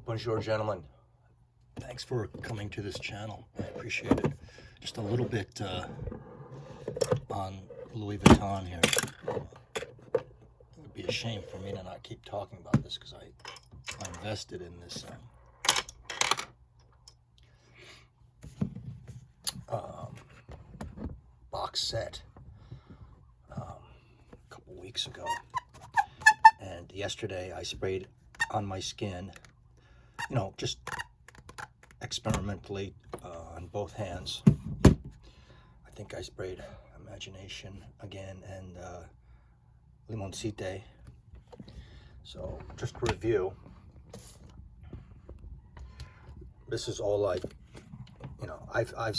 Bonjour, gentlemen. Thanks for coming to this channel. I appreciate it. Just a little bit on Louis Vuitton here. It would be a shame for me to not keep talking about this because I invested in this box set a couple weeks ago. And yesterday I sprayed on my skin, just experimentally on both hands. I think I sprayed Imagination again and Limoncite. So just to review, this is all I've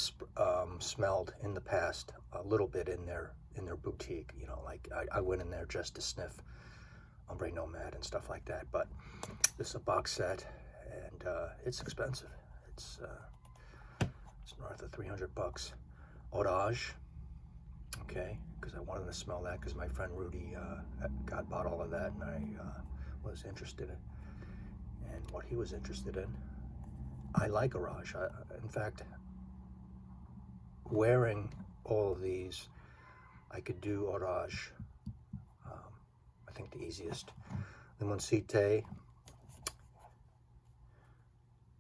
smelled in the past a little bit in their boutique. I went in there just to sniff Ombre Nomad and stuff like that. But this is a box set, and it's expensive. It's north of $300. Orage, okay, because I wanted to smell that because my friend Rudy bought all of that, and I was interested in what he was interested in. I like Orage. In fact, wearing all of these, I could do Orage. I think the easiest. Limoncite.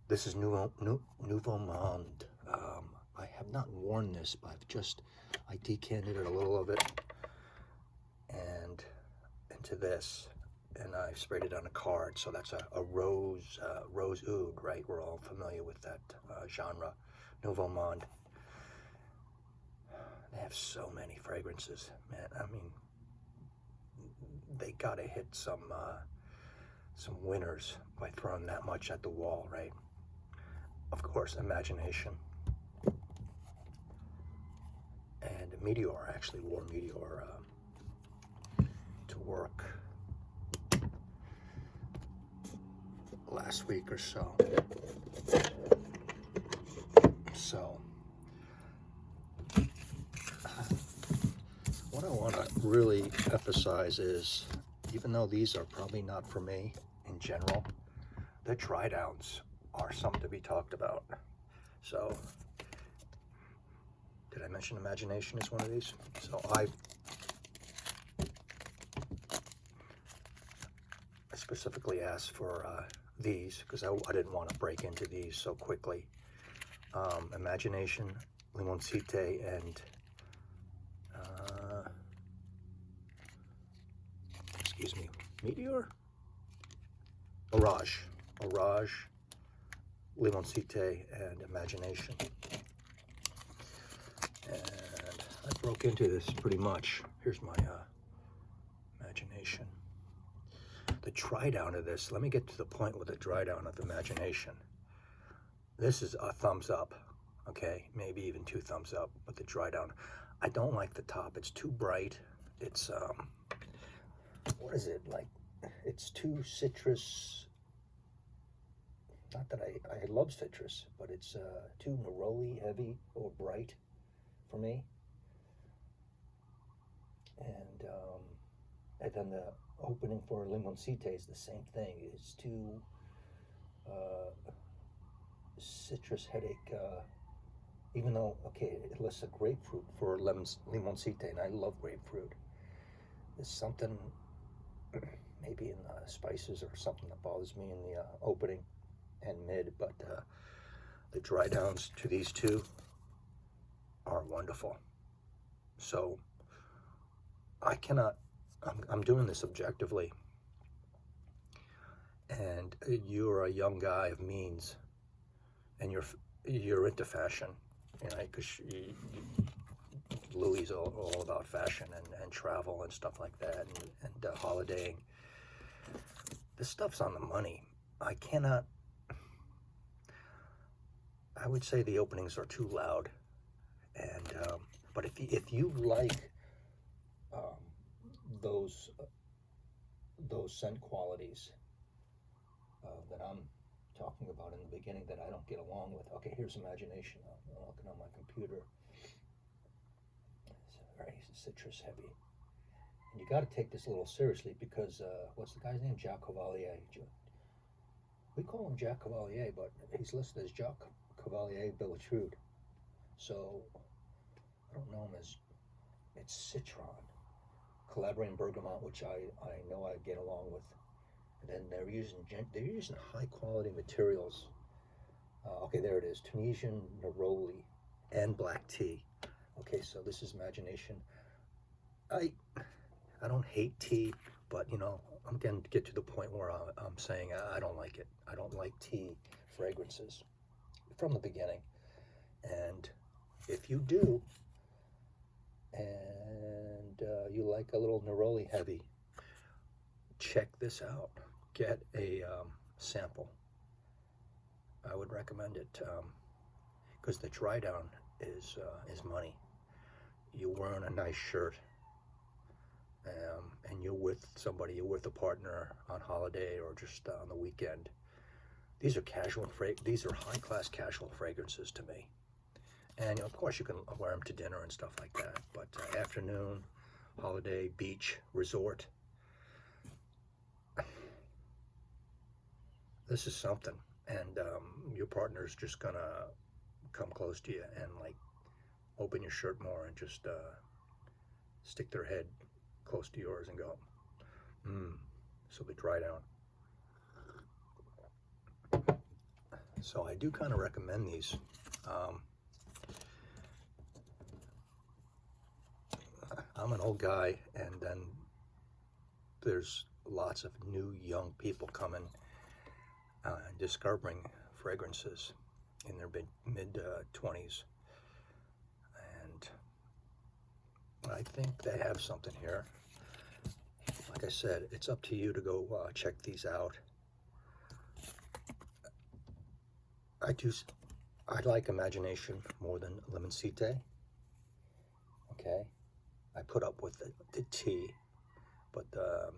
This is Nouveau Monde. I have not worn this, but I decanted it a little of it and into this, and I sprayed it on a card. So that's a rose oud, right? We're all familiar with that genre. Nouveau Monde. They have so many fragrances, man. I mean, they gotta hit some winners by throwing that much at the wall, right? Of course, Imagination. And Météore. I actually wore Météore to work last week or so. So, what I want to really emphasize is, even though these are probably not for me in general, the dry downs are something to be talked about. So, did I mention Imagination is one of these? So I specifically asked for these because I didn't want to break into these so quickly. Imagination, Limoncite, and excuse me, Météore? Orage, Limoncite, and Imagination. And I broke into this pretty much. Here's my Imagination. The dry down of this, let me get to the point with the dry down of Imagination. This is a thumbs up, okay? Maybe even 2 thumbs up, but the dry down, I don't like the top. It's too bright. It's, what is it, like, it's too citrus. Not that I love citrus, but it's too neroli heavy or bright for me. And then the opening for Limoncite is the same thing. It's too citrus headache, even though, okay, it lists a grapefruit for Limoncite, and I love grapefruit. There's something maybe in the spices or something that bothers me in the opening and mid, but the dry downs to these two are wonderful. So I'm doing this objectively, and you're a young guy of means, and you're into fashion, because Louis is all about fashion and travel and stuff like that, and holidaying. This stuff's on the money. I would say the openings are too loud, and but if you like those scent qualities that I'm talking about in the beginning that I don't get along with. Okay, here's Imagination. I'm looking on my computer. It's very citrus heavy. And you got to take this a little seriously because what's the guy's name? Jacques Cavalier. We call him Jack Cavalier, but he's listed as Jacques Cavalier Beltrude. So I don't know him as, it's Citron. Collaborating bergamot, which I know I get along with. And then they're using high quality materials. Okay, there it is. Tunisian neroli and black tea. Okay, so this is imagination. I don't hate tea, but you know, I'm going to get to the point where I'm saying I don't like it. I don't like tea fragrances from the beginning. And if you do, and you like a little neroli heavy, check this out. Get a sample. I would recommend it because the dry down is money. You're wearing a nice shirt, and you're with somebody, you're with a partner on holiday or just on the weekend. These are these are high class casual fragrances to me. And of course you can wear them to dinner and stuff like that. But afternoon, holiday, beach, resort. This is something. And your partner's just gonna come close to you and like open your shirt more and just stick their head close to yours and go, so they dry down. So I do kind of recommend these. I'm an old guy, and then there's lots of new young people coming, discovering fragrances in their mid 20s, and I think they have something here. Like I said, it's up to you to go check these out. I like imagination more than Limoncite. Okay, I put up with the tea, but the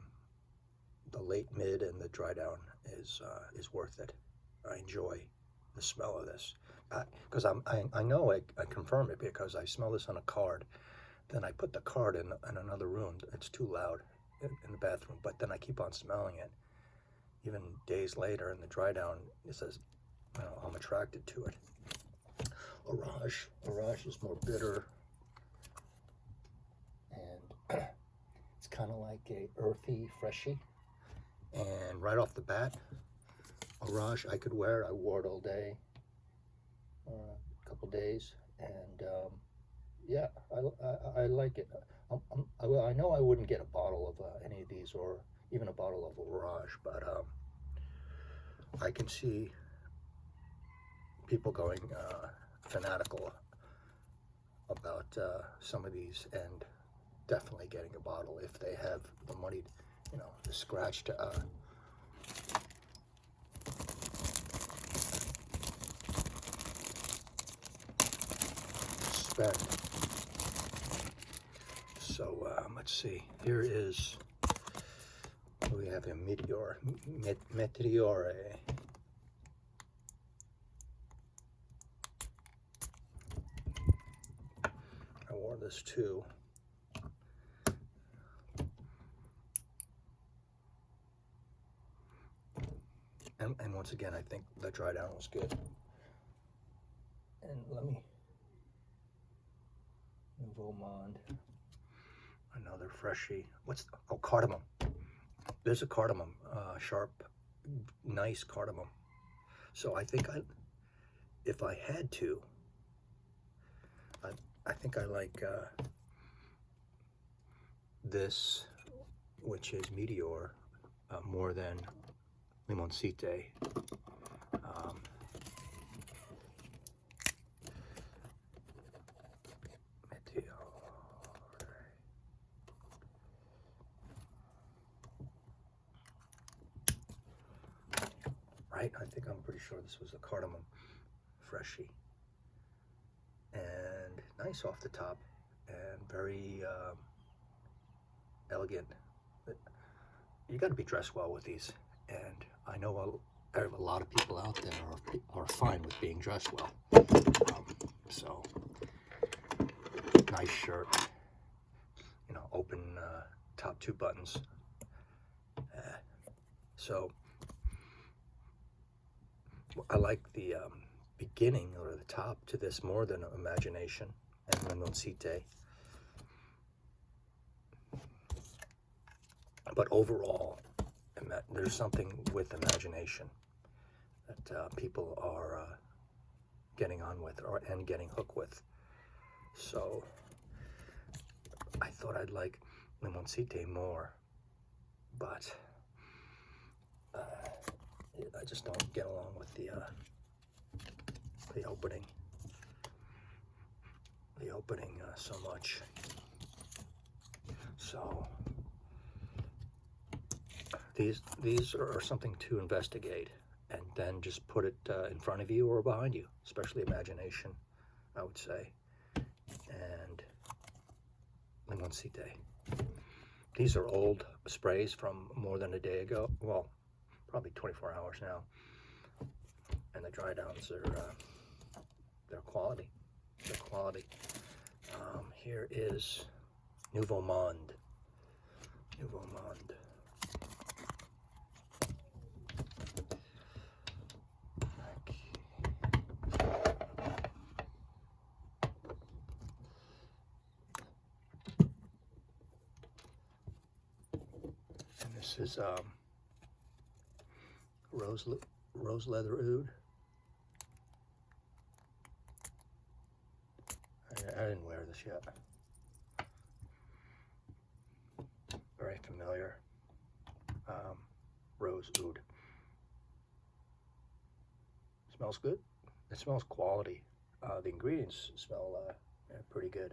late mid and the dry down is worth it. I enjoy the smell of this because I know I confirm it because I smell this on a card. Then I put the card in another room. It's too loud in the bathroom, but then I keep on smelling it. Even days later in the dry down, it says, you know, I'm attracted to it. Orage is more bitter, and it's kind of like a earthy, freshy. And right off the bat, Orage I could wear. I wore it all day, a couple days, and yeah, I like it. I know I wouldn't get a bottle of any of these, or even a bottle of Orage, but I can see people going fanatical about some of these, and definitely getting a bottle if they have the money, you know, to scratch to spend. So let's see. Here is, we have a Météore. Météore. I wore this too. And once again, I think the dry down was good. And let me, Nouveau Monde. Another freshie. Cardamom. There's a cardamom, sharp, nice cardamom. So I think if I had to, I think I like this, which is Météore, more than Limoncite. Right? I think I'm pretty sure this was a cardamom freshie. And nice off the top, and very elegant. You got to be dressed well with these, and I know a lot of people out there are fine with being dressed well. So nice shirt, you know, open top 2 buttons. So I like the beginning or the top to this more than Imagination and Limoncite. But overall, there's something with Imagination that people are getting on with and getting hooked with. So I thought I'd like Limoncite more, but I just don't get along with the opening. The opening so much. So these are something to investigate, and then just put it in front of you or behind you, especially Imagination, I would say, and Limoncite. These are old sprays from more than a day ago. Well, probably 24 hours now. And the dry downs are they're quality. They're quality. Here is Nouveau Monde. Nouveau Monde. And this is rose leather oud. I didn't wear this yet. Very familiar. Rose oud. Smells good. It smells quality. The ingredients smell pretty good.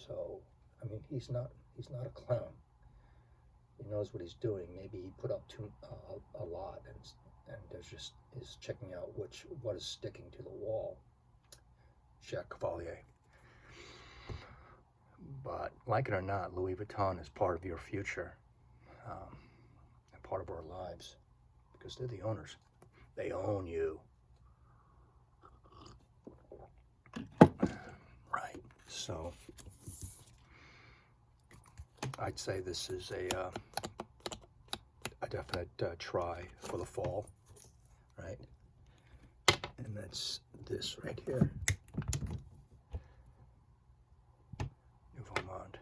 So, I mean, he's not a clown. He knows what he's doing. Maybe he put up a lot, and there's just is checking out what is sticking to the wall. Jacques Cavalier. But like it or not, Louis Vuitton is part of your future, and part of our lives, because they're the owners. They own you. Right. So I'd say this is a definite try for the fall, right? And that's this right here. Nouveau Monde.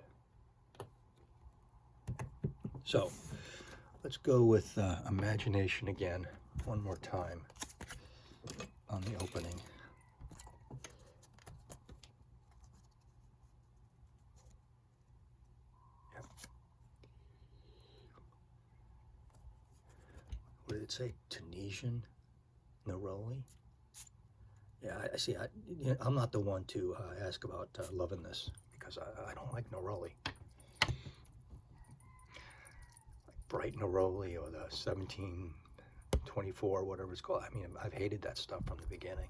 So let's go with Imagination again, one more time on the opening. Yep. What did it say? Tunisian neroli? Yeah, I see. I'm not the one to ask about loving this, because I don't like neroli. Bright neroli or the 1724, whatever it's called. I mean, I've hated that stuff from the beginning.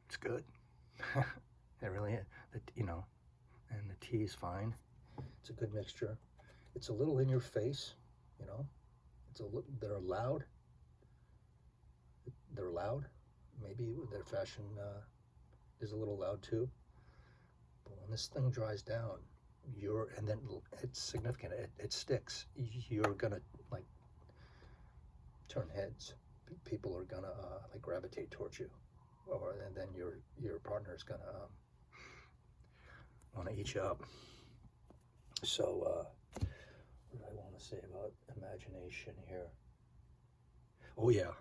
It's good. It really is. You know, and the tea is fine. It's a good mixture. It's a little in your face, you know. They're loud. They're loud. Maybe their fashion is a little loud too. But when this thing dries down, and then it's significant. It sticks. You're gonna like turn heads. People are gonna like gravitate towards you, and then your partner's gonna want to eat you up. So what do I want to say about Imagination here? Oh yeah.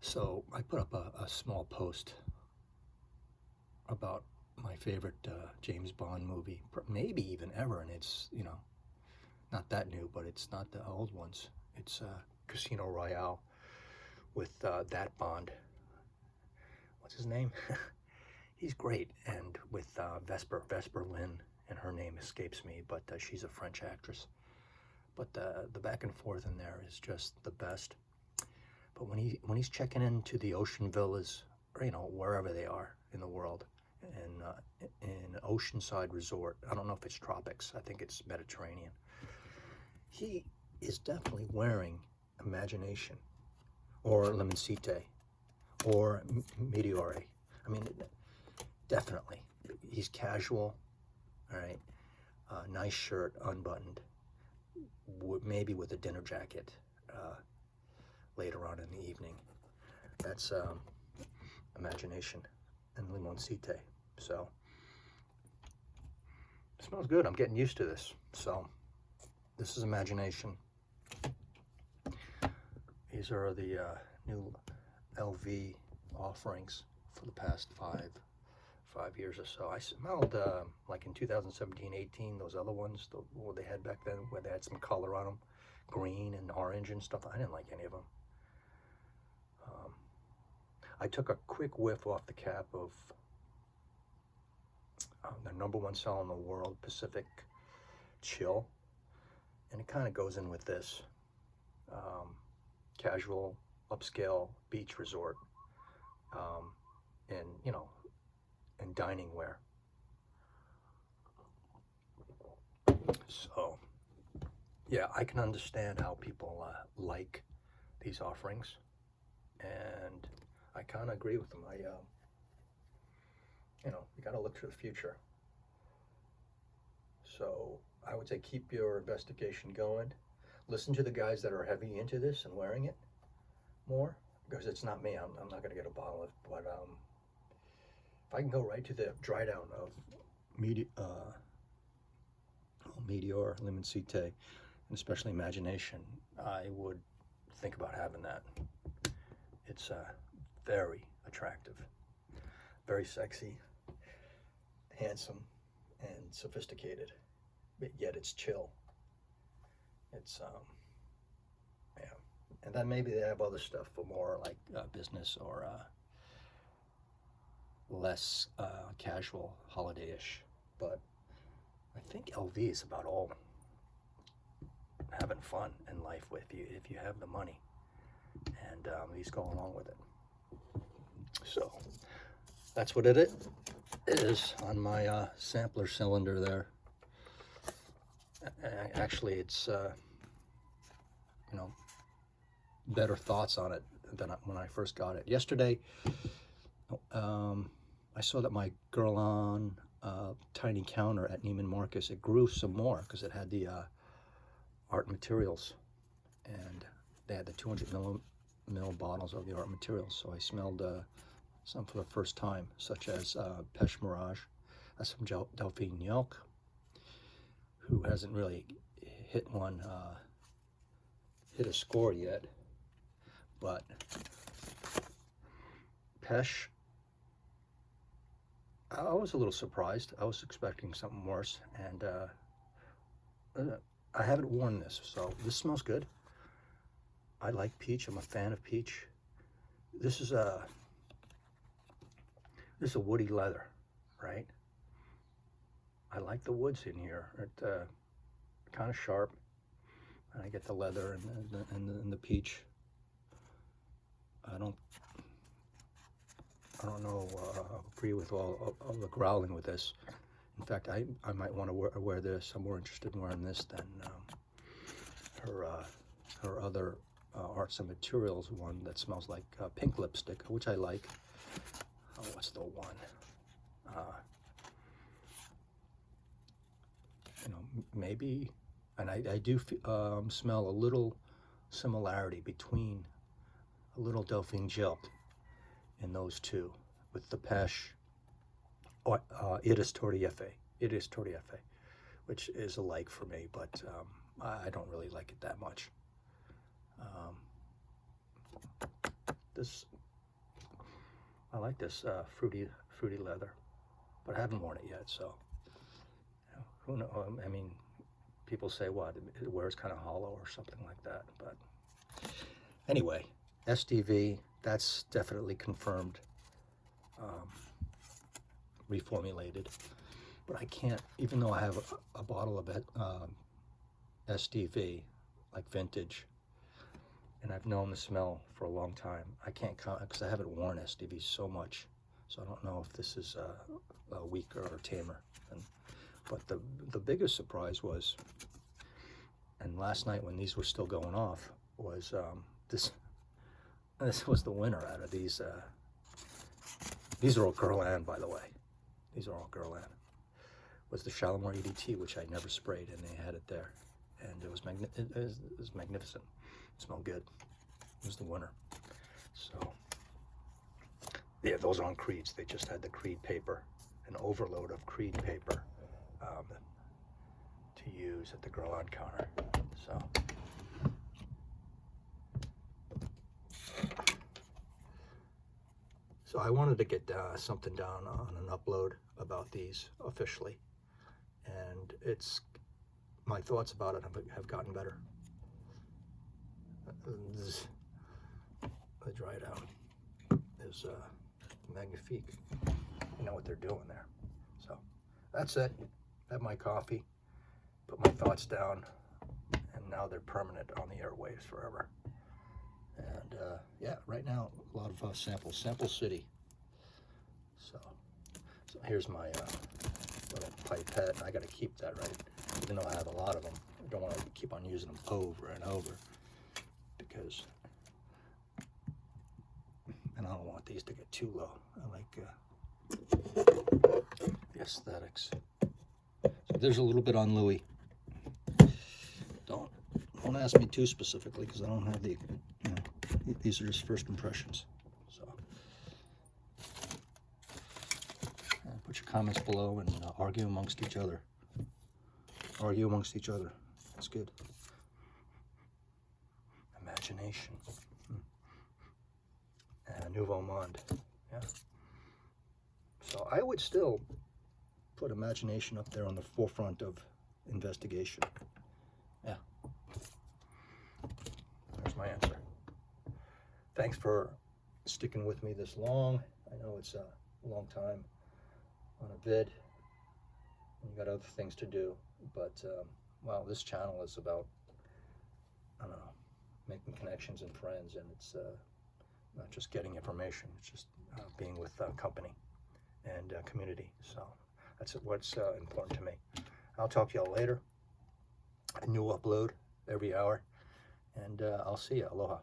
So I put up a small post about my favorite James Bond movie, maybe even ever, and it's, you know, not that new, but it's not the old ones. It's Casino Royale with that Bond. What's his name? He's great, and with Vesper Lynn, and her name escapes me, but she's a French actress. But the back and forth in there is just the best. But when he's checking into the ocean villas, or, you know, wherever they are in the world, in an oceanside resort, I don't know if it's tropics, I think it's Mediterranean, he is definitely wearing Imagination or Limoncite or Météore. I mean, definitely. he's casual, all right, nice shirt, unbuttoned, maybe with a dinner jacket later on in the evening. That's imagination and limoncite. So it smells good. I'm getting used to this. So this is imagination. These are the new LV offerings for the past five years or so. I smelled like in 2017, 18, those other ones, what they had back then, where they had some color on them, green and orange and stuff. I didn't like any of them. I took a quick whiff off the cap of the #1 seller in the world, Pacific Chill, and it kind of goes in with this casual, upscale beach resort, and you know, and dining wear. So yeah, I can understand how people like these offerings, and I kind of agree with them. You know, you got to look to the future. So I would say keep your investigation going. Listen to the guys that are heavy into this and wearing it more, because it's not me. I'm not going to get a bottle of it. But if I can go right to the dry down of Météore, limoncite, and especially imagination, I would think about having that. It's very attractive, very sexy, handsome, and sophisticated, but yet it's chill. It's yeah, and then maybe they have other stuff for more like business or less casual, holiday-ish. But I think LV is about all having fun in life with you if you have the money, and these go along with it. So that's what it is on my sampler cylinder there. Actually, it's you know, better thoughts on it than when I first got it. Yesterday, I saw that my Guerlain tiny counter at Neiman Marcus, it grew some more because it had the art materials, and they had the 200 ml bottles of the art materials. So I smelled some for the first time, such as Pêche Mirage. That's from Delphine Yelk, who hasn't really hit a score yet. But Pêche, I was a little surprised. I was expecting something worse, and I haven't worn this, so this smells good. I like peach. I'm a fan of peach. This is a woody leather, right? I like the woods in here. It's kind of sharp, and I get the leather and the peach. I don't agree with all the growling with this. In fact, I might want to wear this. I'm more interested in wearing this than her other arts and materials one that smells like pink lipstick, which I like. Oh, what's the one? You know, maybe, and I do smell a little similarity between a little Delphine Gelt in those two, with the Pêche Iris Torriefe, which is a like for me, but I don't really like it that much. I like this fruity leather, but I haven't worn it yet, so who knows? I mean, people say what it wears kind of hollow or something like that, but anyway, SDV, that's definitely confirmed, reformulated. But I can't, even though I have a bottle of SDV, like vintage, and I've known the smell for a long time, I can't count, because I haven't worn SDV so much, so I don't know if this is weaker or tamer. But the biggest surprise was, and last night when these were still going off, was this was the winner out of these. These are all Guerlain, by the way. these are all Guerlain, was the Shalimar EDT, which I never sprayed, and they had it there. And it was, it was magnificent. It smelled good. It was the winner. So, yeah, those aren't Creeds. They just had the Creed paper, an overload of Creed paper to use at the Guerlain counter. So I wanted to get something down on an upload about these officially, and my thoughts about it have gotten better. The dried out is magnifique. You know what they're doing there. So that's it. Have my coffee, put my thoughts down, and now they're permanent on the airwaves forever. And yeah, right now a lot of samples, Sample City. So here's my little pipette. I got to keep that, right? Even though I have a lot of them, I don't want to keep on using them over and over, because, and I don't want these to get too low. I like the aesthetics. So there's a little bit on Louis. Don't ask me too specifically, because I don't have the, you know, these are just first impressions. So put your comments below and argue amongst each other. Argue amongst each other. That's good. Imagination. Nouveau Monde. Yeah. So I would still put imagination up there on the forefront of investigation. Yeah. There's my answer. Thanks for sticking with me this long. I know it's a long time on a vid. You got other things to do, but well, this channel is about, I don't know, making connections and friends, and it's not just getting information. It's just being with company and community. So that's what's important to me. I'll talk to y'all later. A new upload every hour, and I'll see you. Aloha.